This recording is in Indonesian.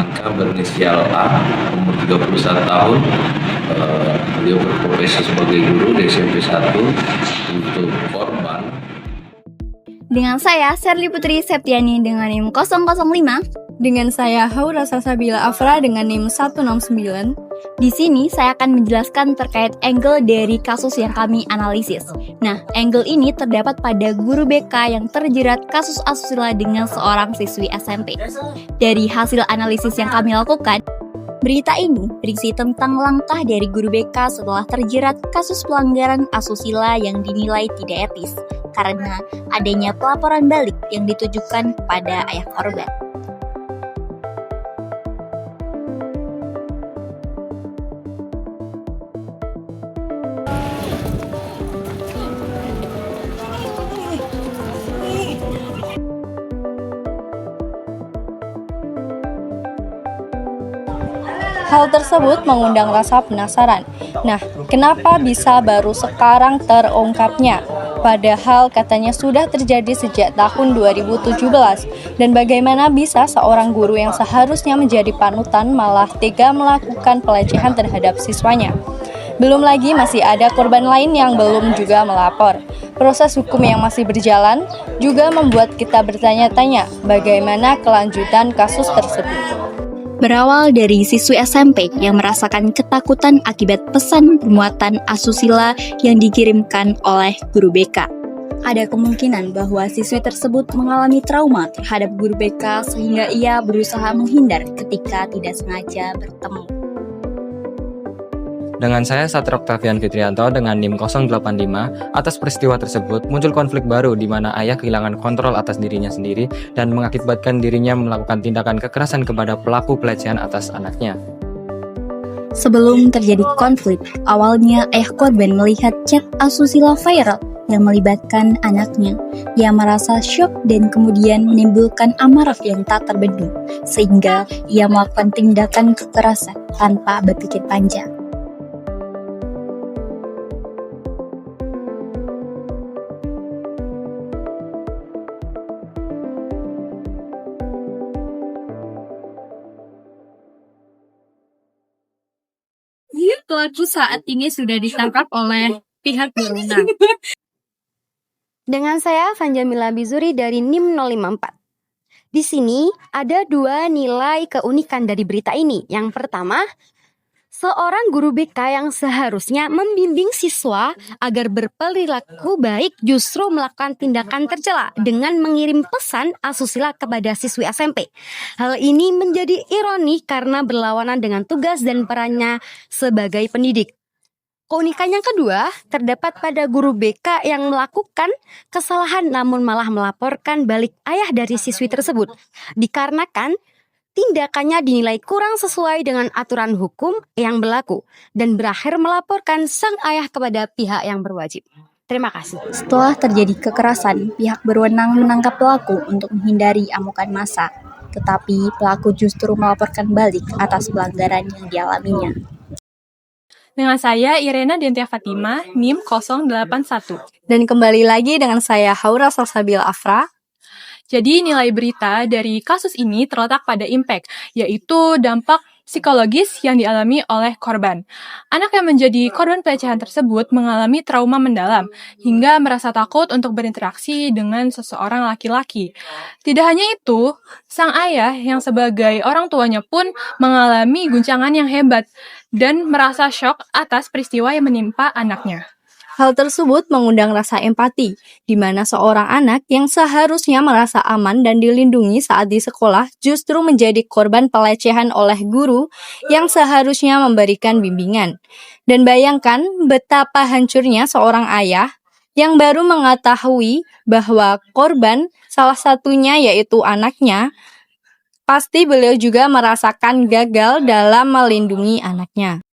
Anka berinisial A, umur 31 tahun. Beliau berprofesi sebagai guru di SMP 1. Untuk korban, dengan saya Sherly Putri Septiani dengan NIM 005. Dengan saya Haura Salsabila Afra dengan NIM 169. Di sini saya akan menjelaskan terkait angle dari kasus yang kami analisis. Nah, angle ini terdapat pada guru BK yang terjerat kasus asusila dengan seorang siswi SMP. Dari hasil analisis yang kami lakukan, berita ini berisi tentang langkah dari guru BK setelah terjerat kasus pelanggaran asusila yang dinilai tidak etis karena adanya pelaporan balik yang ditujukan kepada ayah korban. Hal tersebut mengundang rasa penasaran. Nah, kenapa bisa baru sekarang terungkapnya? Padahal katanya sudah terjadi sejak tahun 2017. Dan bagaimana bisa seorang guru yang seharusnya menjadi panutan malah tega melakukan pelecehan terhadap siswanya? Belum lagi masih ada korban lain yang belum juga melapor. Proses hukum yang masih berjalan juga membuat kita bertanya-tanya bagaimana kelanjutan kasus tersebut. Berawal dari siswi SMP yang merasakan ketakutan akibat pesan bermuatan asusila yang dikirimkan oleh guru BK. Ada kemungkinan bahwa siswi tersebut mengalami trauma terhadap guru BK sehingga ia berusaha menghindar ketika tidak sengaja bertemu. Dengan saya Satrio Octavian Fitrianto dengan NIM 085, atas peristiwa tersebut muncul konflik baru di mana ayah kehilangan kontrol atas dirinya sendiri dan mengakibatkan dirinya melakukan tindakan kekerasan kepada pelaku pelecehan atas anaknya. Sebelum terjadi konflik, awalnya ayah korban melihat chat asusila viral yang melibatkan anaknya. Ia merasa syok dan kemudian menimbulkan amarah yang tak terbendung, sehingga ia melakukan tindakan kekerasan tanpa berpikir panjang. Pelaku saat ini sudah ditangkap oleh pihak berwenang. Dengan saya Vanjamila Bizuri dari NIM 054. Di sini ada dua nilai keunikan dari berita ini. Yang pertama, seorang guru BK yang seharusnya membimbing siswa agar berperilaku baik justru melakukan tindakan tercela dengan mengirim pesan asusila kepada siswi SMP. Hal ini menjadi ironi karena berlawanan dengan tugas dan perannya sebagai pendidik. Keunikan yang kedua terdapat pada guru BK yang melakukan kesalahan namun malah melaporkan balik ayah dari siswi tersebut. Dikarenakan tindakannya dinilai kurang sesuai dengan aturan hukum yang berlaku dan berakhir melaporkan sang ayah kepada pihak yang berwajib. Terima kasih. Setelah terjadi kekerasan, pihak berwenang menangkap pelaku untuk menghindari amukan massa. Tetapi pelaku justru melaporkan balik atas pelanggaran yang dialaminya. Dengan saya Irena Dentia Fatima, NIM 081. Dan kembali lagi dengan saya Haura Salsabila Afra. Jadi nilai berita dari kasus ini terletak pada impact, yaitu dampak psikologis yang dialami oleh korban. Anak yang menjadi korban pelecehan tersebut mengalami trauma mendalam, hingga merasa takut untuk berinteraksi dengan seseorang laki-laki. Tidak hanya itu, sang ayah yang sebagai orang tuanya pun mengalami guncangan yang hebat, dan merasa syok atas peristiwa yang menimpa anaknya. Hal tersebut mengundang rasa empati, di mana seorang anak yang seharusnya merasa aman dan dilindungi saat di sekolah justru menjadi korban pelecehan oleh guru yang seharusnya memberikan bimbingan. Dan bayangkan betapa hancurnya seorang ayah yang baru mengetahui bahwa korban salah satunya yaitu anaknya. Pasti beliau juga merasakan gagal dalam melindungi anaknya.